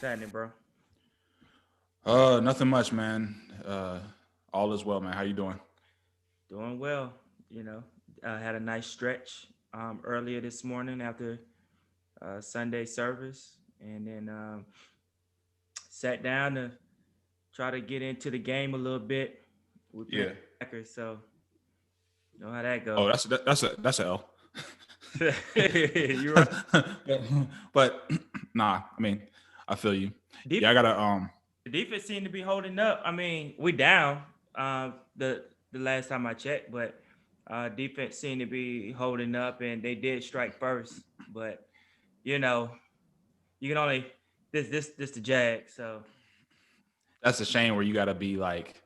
happening, bro? Nothing much, man. All is well, man. How you doing? Doing well. You know, I had a nice stretch earlier this morning after Sunday service, and then sat down to try to get into the game a little bit. We playing Yeah. Packers, so you know how that Oh, goes. that's a L. You're right. but nah, I mean, I feel you. Yeah, I Defense, gotta the defense seemed to be holding up. I mean, we down the last time I checked, but defense seemed to be holding up, and they did strike first, but you know, you can only this the Jag. So that's a shame where you gotta be like,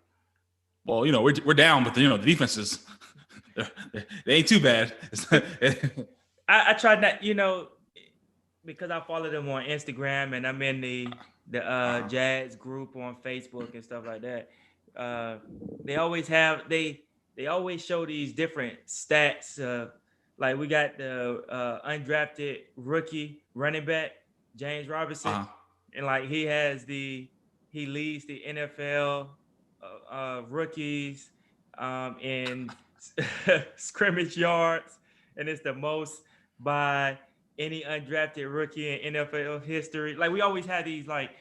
well, we're down, but the defense is they ain't too bad. I tried not, because I follow them on Instagram and I'm in the uh, Jazz group on Facebook and stuff like that. Uh, they always have they always show these different stats. Like we got the undrafted rookie running back James Robinson, uh, and like he leads the NFL rookies in scrimmage yards, and it's the most by any undrafted rookie in NFL history. Like we always had these like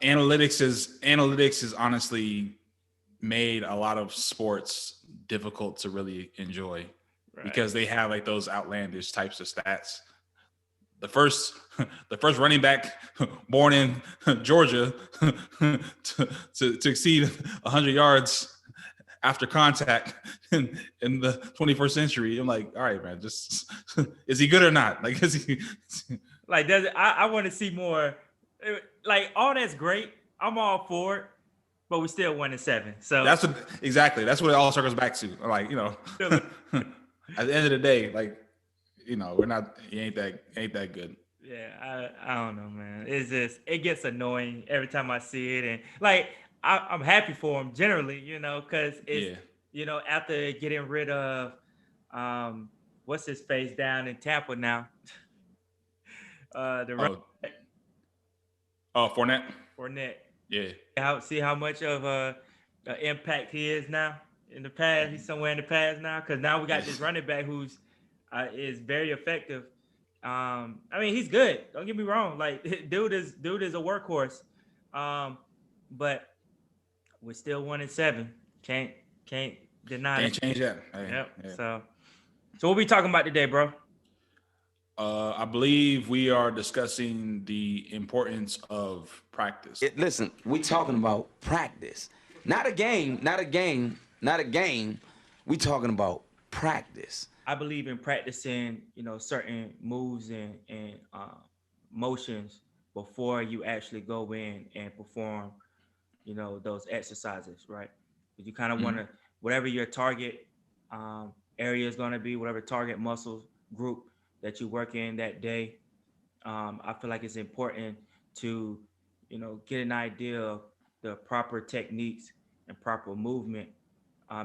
analytics is honestly made a lot of sports difficult to really enjoy right. because they have like those outlandish types of stats. The first the first running back born in Georgia to exceed 100 yards after contact in the 21st century. I'm like, all right, man, just is he good or not? Like, is he? Like does it, I want to see more. Like all that's great. I'm all for it, but we still 1-7. So That's what exactly. That's what it all circles back to. Like, still at the end of the day, like, we're not. He ain't that good. I don't know, man. It's just it gets annoying every time I see it, and like I'm happy for him generally, because it's Yeah. after getting rid of um what's his face down in Tampa now, the running Oh, back Fournette. Fournette. Yeah. See how much of a impact he is now in the past. He's somewhere in the past now because now we got this running back who's is very effective. I mean, he's good. Don't get me wrong. Like dude is a workhorse. Um, but we're still 1-7. Can't can't deny that. Can't change that. Hey, Yep. yeah. So what we talking about today, bro? I believe we are discussing the importance of practice. Listen, we talking about practice, not a game, not a game, not a game. We talking about practice. I believe in practicing, certain moves and motions before you actually go in and perform, those exercises, right? Because you kind of want Mhm. to, whatever your target area is going to be, whatever target muscle group that you work in that day, I feel like it's important to, get an idea of the proper techniques and proper movement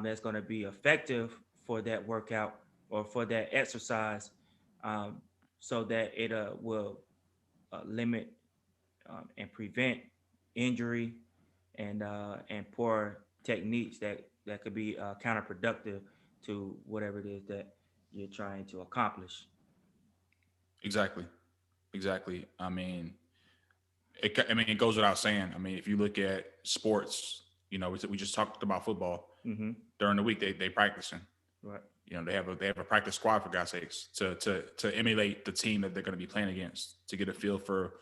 that's going to be effective for that workout or for that exercise, um, so that it will limit and prevent injury and poor techniques that could be counterproductive to whatever it is that you're trying to accomplish. Exactly. Exactly. I mean, it goes without saying. I mean, if you look at sports, we just talked about football Mm-hmm. during the week. They practicing. Right. They have a practice squad for God's sakes to emulate the team that they're going to be playing against to get a feel for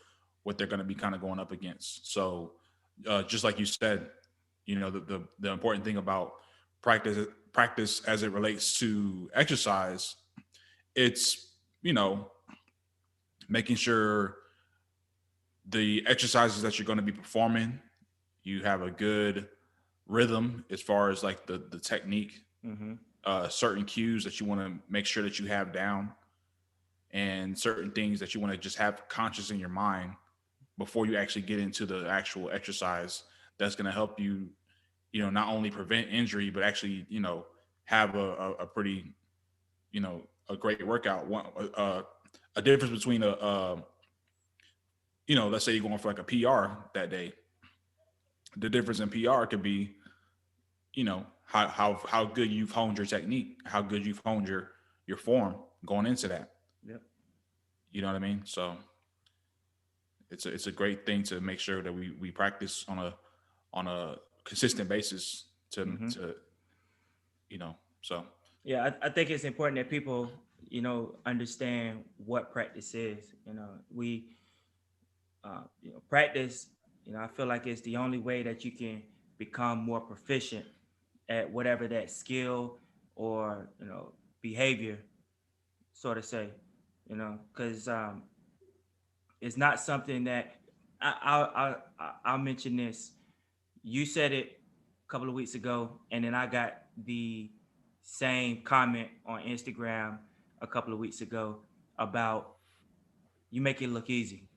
what they're going to be kind of going up against. So, just like you said, the important thing about practice as it relates to exercise, it's making sure the exercises that you're going to be performing, you have a good rhythm as far as like the technique, Mm-hmm. certain cues that you want to make sure that you have down, and certain things that you want to just have conscious in your mind before you actually get into the actual exercise. That's going to help you, not only prevent injury, but actually, have a pretty, a great workout. A difference between let's say you're going for like a PR that day. The difference in PR could be, how good you've honed your technique, how good you've honed your form going into that. Yep. You know what I mean? So it's a great thing to make sure that we practice on a consistent basis Mm-hmm. to so Yeah, I think it's important that people, understand what practice is. Practice. I feel like it's the only way that you can become more proficient at whatever that skill or behavior, sort of say. Because it's not something that I'll mention this. You said it a couple of weeks ago, and then I got the same comment on Instagram a couple of weeks ago about you make it look easy.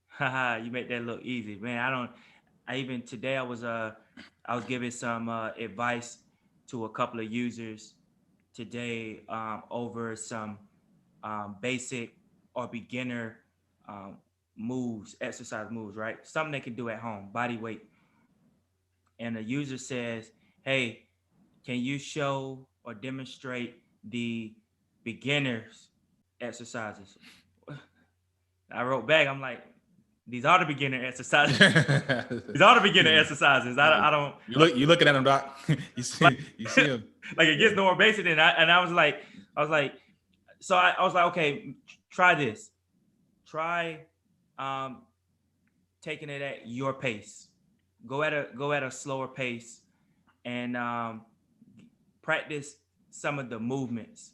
Haha, you make that look easy, man. I don't. I even today I was giving some advice to a couple of users today over some basic or beginner um, moves, exercise moves, right? Something they can do at home, body weight. And the user says, "Hey, can you show or demonstrate the beginners exercises?" I wrote back, I'm like, "These are the beginner exercises. These are the beginner exercises. I don't you looking at him, Doc. like You see him. like it gets no more basic than that." And I was like, so I was like, okay, try this. Try um, taking it at your pace. Go at a slower pace and practice some of the movements.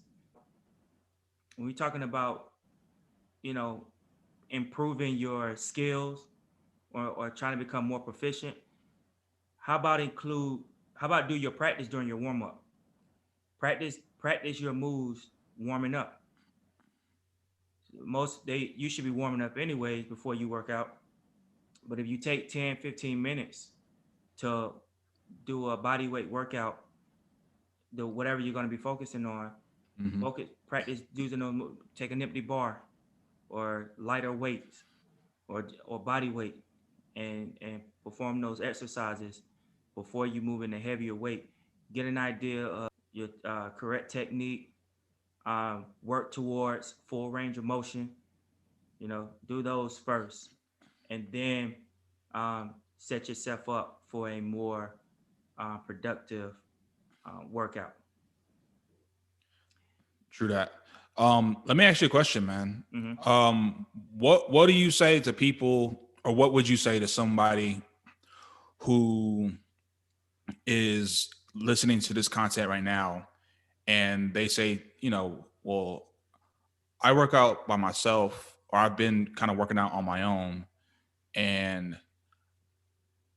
When we're talking about, you know, improving your skills or trying to become more proficient, how about include how about do your practice during your warm up? Practice your moves warming up. Most they you should be warming up anyways before you work out. But if you take 10, 15 minutes to do a body weight workout, the whatever you're going to be focusing on, Mm-hmm. focus practice using take an empty bar or lighter weights or body weight and perform those exercises before you move into heavier weight. Get an idea of your correct technique. Work towards full range of motion. Do those first, and then set yourself up for a more productive workout. True that. Let me ask you a question, man. Mm-hmm. What do you say to people, or what would you say to somebody who is listening to this content right now, and they say, well, I work out by myself, or I've been kind of working out on my own, and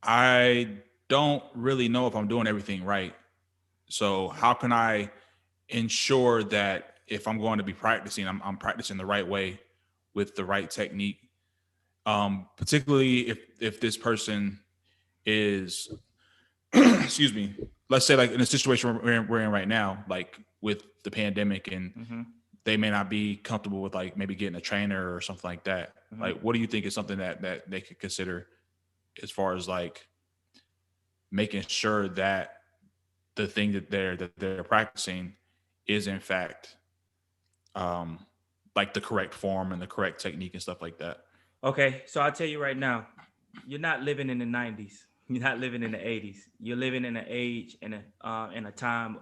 I don't really know if I'm doing everything right. So how can I ensure that if I'm going to be practicing, I'm practicing the right way with the right technique? Particularly if this person is, excuse me, let's say like in a situation we're in right now, like with the pandemic, and Mm-hmm. they may not be comfortable with like maybe getting a trainer or something like that. Mm-hmm. Like, what do you think is something that they could consider as far as like making sure that the thing that they're practicing is in fact um like the correct form and the correct technique and stuff like that? Okay, so I'll tell you right now, you're not living in the 90s. You're not living in the 80s. You're living in an age and in a time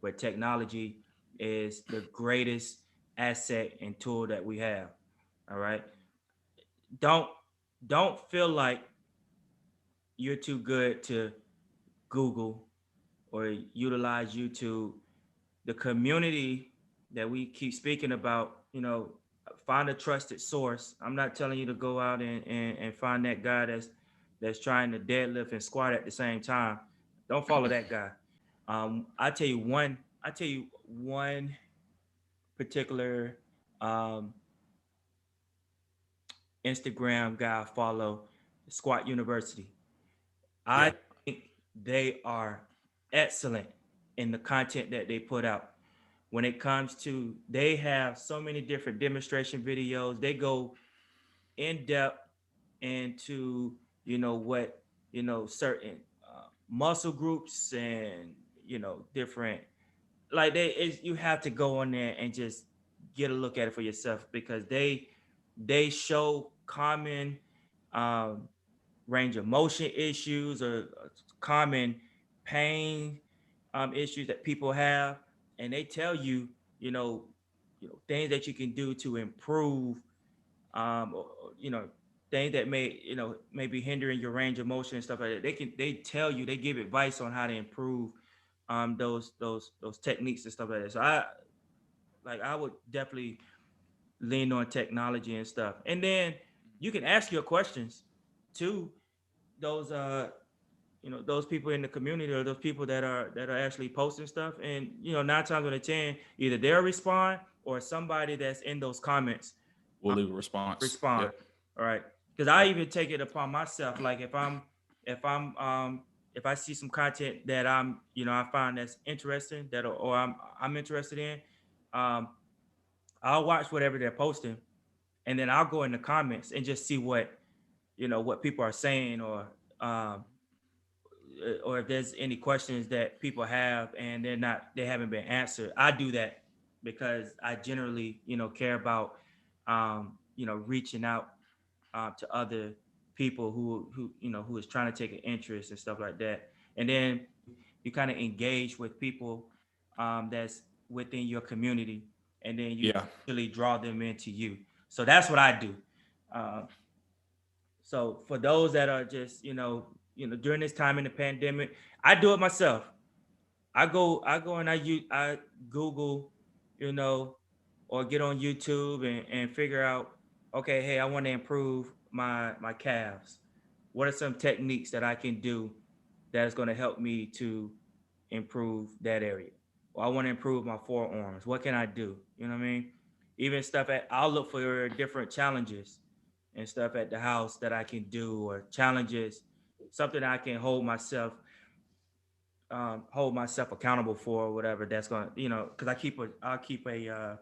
where technology is the greatest asset and tool that we have. All right. Don't don't feel like you're too good to Google or utilize YouTube. The community that we keep speaking about, find a trusted source. I'm not telling you to go out and find that guy that's trying to deadlift and squat at the same time. Don't follow that guy. I tell you one particular um, Instagram guy I follow, Squat University. I Yeah. think they are excellent in the content that they put out. When it comes to, they have so many different demonstration videos. They go in depth into, what, certain muscle groups and, different, like you have to go on there and just get a look at it for yourself, because they show common um, range of motion issues, or common pain issues that people have, and they tell you, you know, things that you can do to improve, or, things that may be hindering your range of motion and stuff like that. They tell you, they give advice on how to improve those techniques and stuff like that. So I would definitely lean on technology and stuff. And then you can ask your questions to those those people in the community, or those people that are actually posting stuff. And 9 times out of 10, either they'll respond, or somebody that's in those comments We'll leave a response. respond. Yep. All right. Because I even take it upon myself, like if I see some content that I find that's interesting, that or I'm interested in, um I'll watch whatever they're posting, and then I'll go in the comments and just see what people are saying, um or if there's any questions that people have and they haven't been answered. I do that because I generally care about reaching out to other people who is trying to take an interest and stuff like that. And then you kind of engage with people that's within your community, and then you Yeah. really draw them into you. So that's what I do. Um, so for those that are just during this time in the pandemic, I do it myself. I go and I Google, you know, or get on YouTube and figure out, okay, hey, I want to improve my calves. What are some techniques that I can do that is going to help me to improve that area? Or I want to improve my forearms. What can I do? You know what I mean? Even stuff I'll look for different challenges and stuff at the house that I can do, or challenges, something I can hold myself accountable for, or whatever. That's gonna, because I'll keep a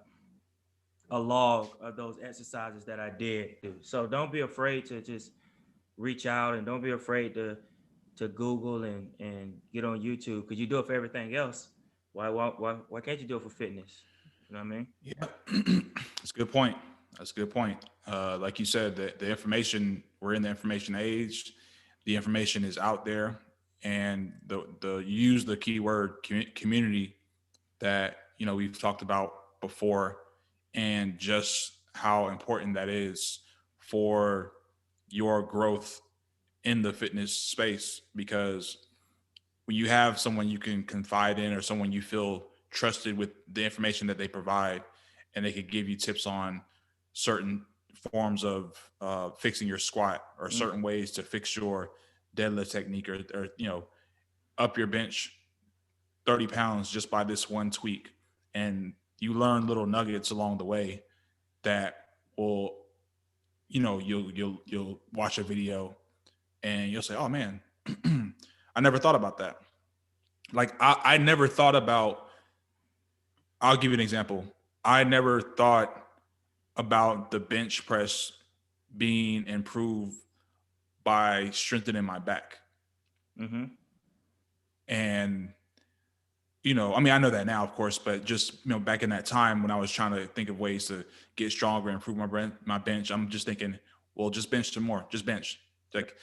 log of those exercises that I did do. So don't be afraid to just reach out, and don't be afraid to Google and get on YouTube, because you do it for everything else. Why can't you do it for fitness? You know what I mean? Yeah. That's a good point. That's a good point. Like you said, the information, we're in the information age. The information is out there, and the you use the keyword community that we've talked about before, and just how important that is for your growth in the fitness space. Because when you have someone you can confide in, or someone you feel trusted with the information that they provide, and they could give you tips on certain forms of fixing your squat, or Mm. certain ways to fix your deadlift technique, or up your bench 30 pounds just by this one tweak. And you learn little nuggets along the way that will, you'll watch a video and you'll say, oh man, I never thought about that. Like I never thought about, I'll give you an example. I never thought about the bench press being improved by strengthening my back. Mm-hmm. And I mean, I know that now, of course, but just back in that time when I was trying to think of ways to get stronger and improve my bench, I'm just thinking, well, just bench some more, just bench, like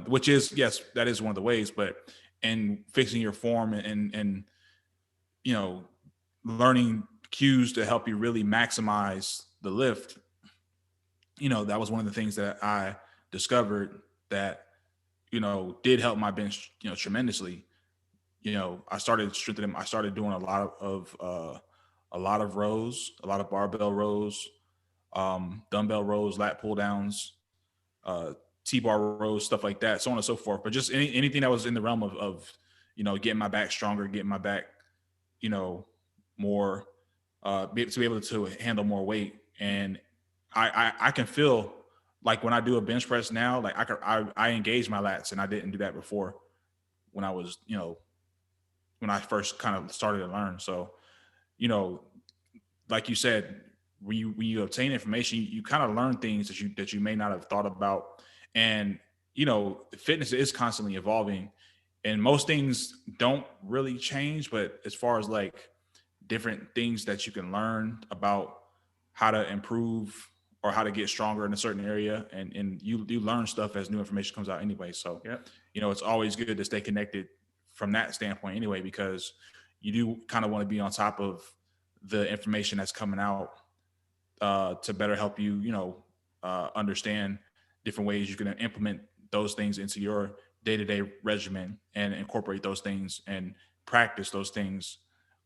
which is, yes, that is one of the ways, but in fixing your form and you know learning cues to help you really maximize the lift, that was one of the things that I discovered that did help my bench tremendously. I started strengthening. I started doing a lot of rows, a lot of barbell rows, dumbbell rows, lat pull downs, T-bar rows, stuff like that, so on and so forth. But just anything that was in the realm of getting my back stronger, getting my back you know more to be able to handle more weight. And I can feel like when I do a bench press now, like I engage my lats, and I didn't do that before when I was when I first kind of started to learn. So, you know, like you said, when you obtain information, you kind of learn things that you may not have thought about. And fitness is constantly evolving, and most things don't really change. But as far as like different things that you can learn about how to improve or how to get stronger in a certain area, and you learn stuff as new information comes out anyway. So Yep. it's always good to stay connected from that standpoint anyway, because you do kind of want to be on top of the information that's coming out, to better help you, understand different ways you can implement those things into your day-to-day regimen and incorporate those things and practice those things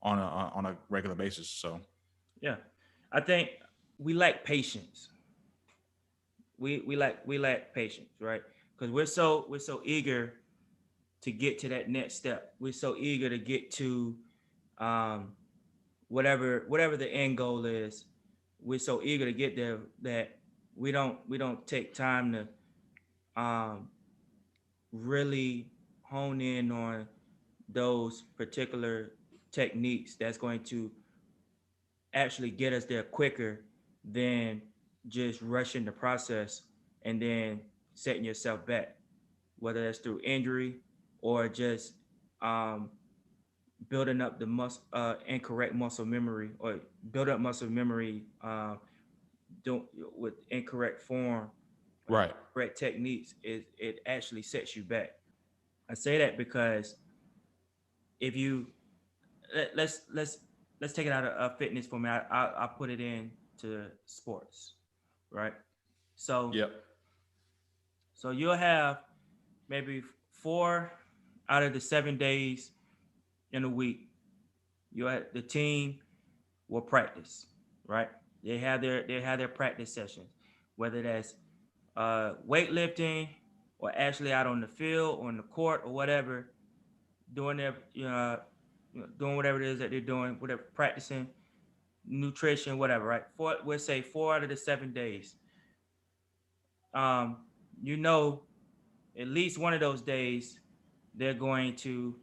on a regular basis. So Yeah. I think we lack patience. We lack patience, right? Because we're so eager to get to that next step. We're so eager to get to um, whatever the end goal is. We're so eager to get there that we don't take time to really hone in on those particular techniques that's going to actually get us there quicker than just rushing the process and then setting yourself back, whether that's through injury or just um, building up the incorrect muscle memory, or build up muscle memory don't with incorrect form, right, correct techniques. It actually sets you back. I say that because if you let's take it out of fitness for me. I put it into sports, right? So yep, so you'll have maybe 4 out of the 7 days in a week. The team will practice, right? They have their practice sessions, whether that's weightlifting or actually out on the field, on the court, or whatever, doing their doing whatever it is that they're doing, whatever, practicing nutrition, whatever, right? We'll say 4 out of the 7 days. Um, you know, at least one of those days, they're going to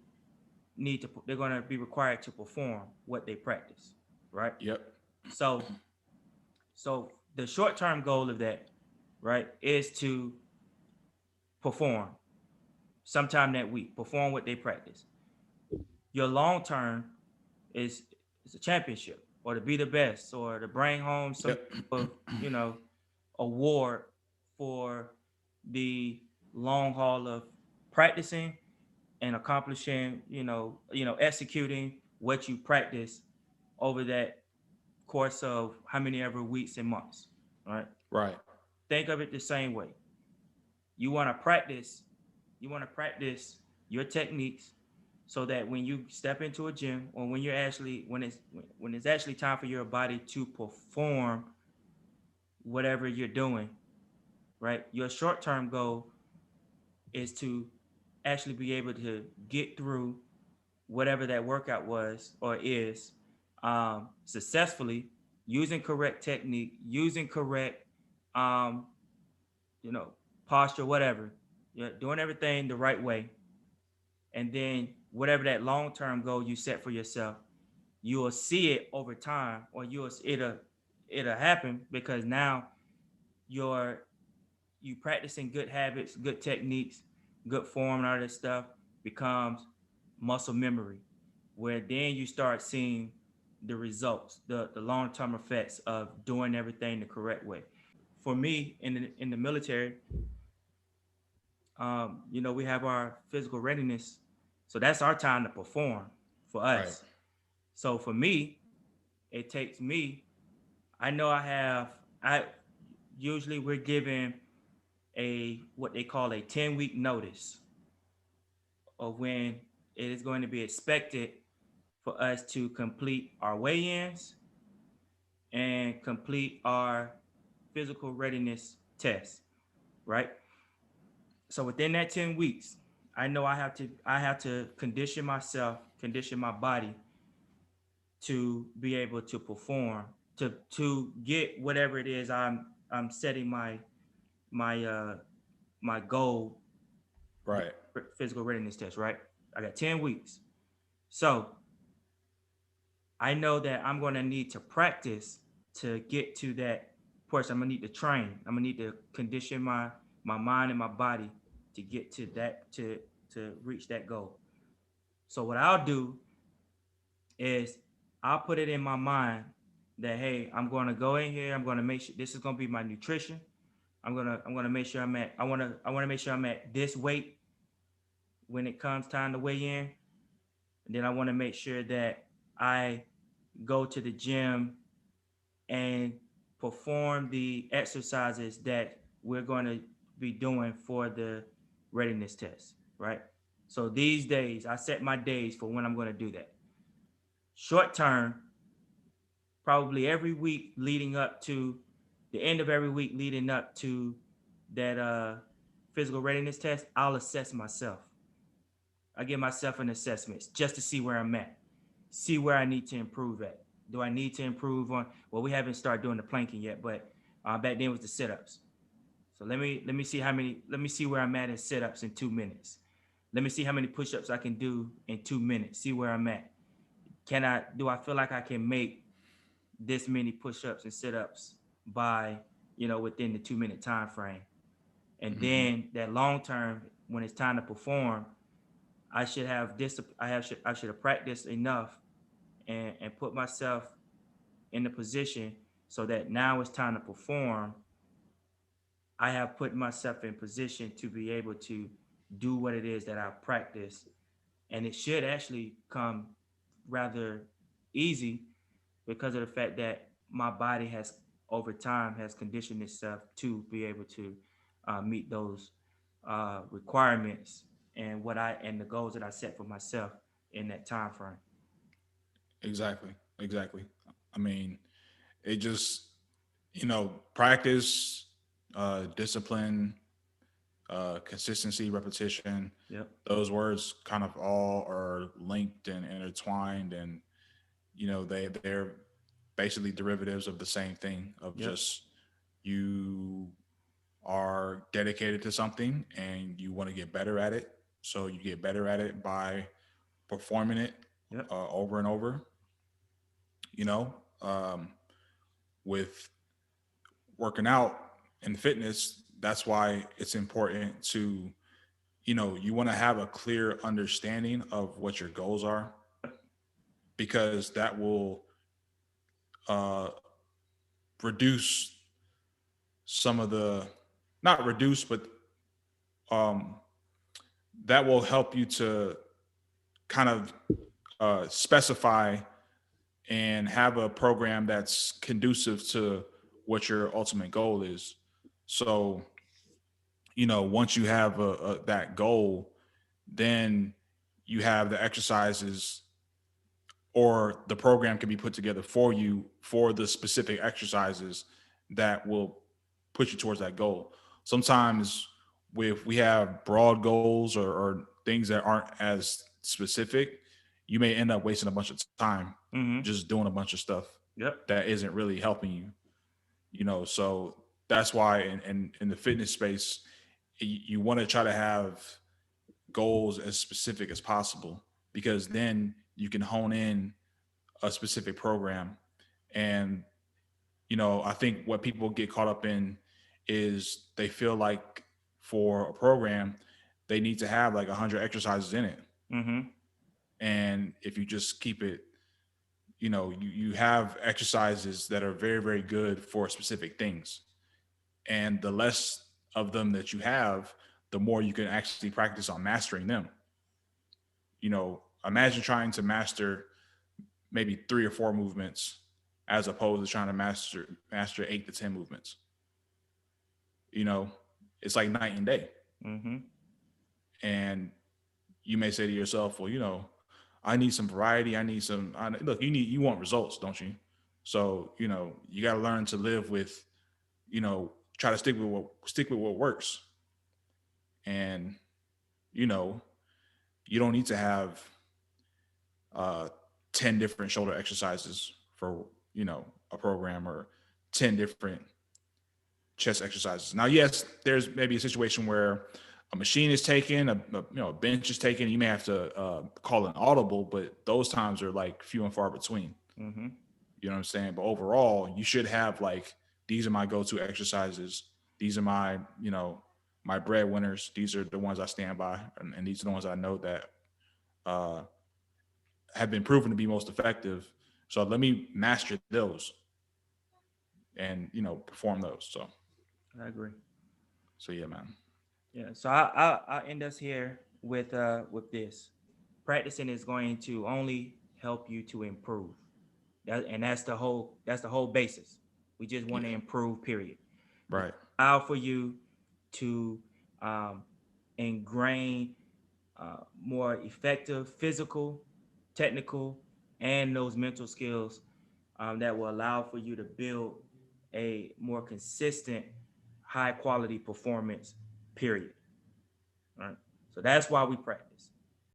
they're going to be required to perform what they practice, right? yep, So, so the short term goal of that, right, is to perform sometime that week, perform what they practice. Your long term is a championship, or to be the best, or to bring home some yep, of award for the long haul of practicing and accomplishing, executing what you practice over that course of how many ever weeks and months, right? right, Think of it the same way. You want to practice, you want to practice your techniques so that when you step into a gym, or when you're actually when it's actually time for your body to perform whatever you're doing, right? Your short-term goal is to actually be able to get through whatever that workout was or is, successfully, using correct technique, using correct, um, you know, posture, whatever. You're doing everything the right way, and then whatever that long-term goal you set for yourself, you will see it over time, or it'll happen, because now you're you practicing good habits, good techniques, good form, and all that stuff becomes muscle memory, where then you start seeing the results, the long term effects of doing everything the correct way. For me, in the military, we have our physical readiness, so that's our time to perform for right, us. So for me, it takes me. I know I have. I usually we're given a what they call a 10-week notice of when it is going to be expected for us to complete our weigh-ins and complete our physical readiness test, right? So within that 10 weeks, I know I have to condition myself, condition my body to be able to perform, to get whatever it is I'm setting my my goal, right, physical readiness test, right? I got 10 weeks. So I know that I'm going to need to practice to get to that portion, I'm gonna need to train. I'm gonna need to condition my mind and my body to get to that to reach that goal. So what I'll do is I'll put it in my mind that hey, I'm gonna go in here. I'm gonna make sure this is gonna be my nutrition. I'm gonna make sure I wanna make sure I'm at this weight when it comes time to weigh in. And then I want to make sure that I go to the gym and perform the exercises that we're going to be doing for the readiness test, right? So these days, I set my days for when I'm going to do that. Short term, probably every week leading up to the end of every week leading up to that physical readiness test, I'll assess myself. I give myself an assessment just to see where I'm at, see where I need to improve at. Do I need to improve on? Well, we haven't started doing the planking yet, but back then was the sit-ups. So let me see how many. Let me see where I'm at in sit-ups in 2 minutes. Let me see how many push-ups I can do in 2 minutes. See where I'm at. Can I? Do I feel like I can make this many push-ups and sit-ups by within the 2 minute time frame? And then that long term, when it's time to perform, I should have this. I should have practiced enough and put myself in the position so that now it's time to perform. I have put myself in position to be able to do what it is that I practice, and it should actually come rather easy because of the fact that my body has over time has conditioned itself to be able to meet those requirements and the goals that I set for myself in that time frame. Exactly. Exactly. I mean, it just, practice, discipline, consistency, repetition, Yep. those words kind of all are linked and intertwined, and they're basically derivatives of the same thing, of Yep. just you are dedicated to something and you want to get better at it. So you get better at it by performing it Yep. over and over, you know, um, with working out and fitness. That's why it's important to, you want to have a clear understanding of what your goals are, because that will uh, reduce some of the, not reduce, but um, that will help you to kind of specify and have a program that's conducive to what your ultimate goal is. So, once you have that goal, then you have the exercises, or the program can be put together for you for the specific exercises that will put you towards that goal. Sometimes if we have broad goals, or things that aren't as specific, you may end up wasting a bunch of time Mm-hmm. just doing a bunch of stuff Yep. that isn't really helping you. So that's why in the fitness space, you want to try to have goals as specific as possible, because then you can hone in a specific program. And I think what people get caught up in is they feel like for a program they need to have like 100 exercises in it. Mm-hmm. And if you just keep it, you have exercises that are very, very good for specific things, and the less of them that you have, the more you can actually practice on mastering them. Imagine trying to master maybe 3 or 4 movements, as opposed to trying to master 8 to 10 movements. you know it's like night and day. Mm-hmm. And you may say to yourself, well, I need some variety. Look, you want results, don't you? So you got to learn to live with, try to stick with what works. And you know you don't need to have uh 10 different shoulder exercises for a program, or 10 different chest exercises. Now, yes, there's maybe a situation where a machine is taken, a bench is taken. You may have to call an audible, but those times are like few and far between. Mm-hmm. You know what I'm saying? But overall, you should have like, these are my go-to exercises. These are my, my breadwinners. These are the ones I stand by, and these are the ones I know that uh, have been proven to be most effective. So let me master those and perform those. I agree. So yeah, man. Yeah. So I end us here with this. Practicing is going to only help you to improve. And that's the whole basis. We just want to Yeah. improve, period. Right. Allow for you to um, ingrain more effective physical, technical, and those mental skills that will allow for you to build a more consistent, high quality performance, period. Right. So that's why we practice.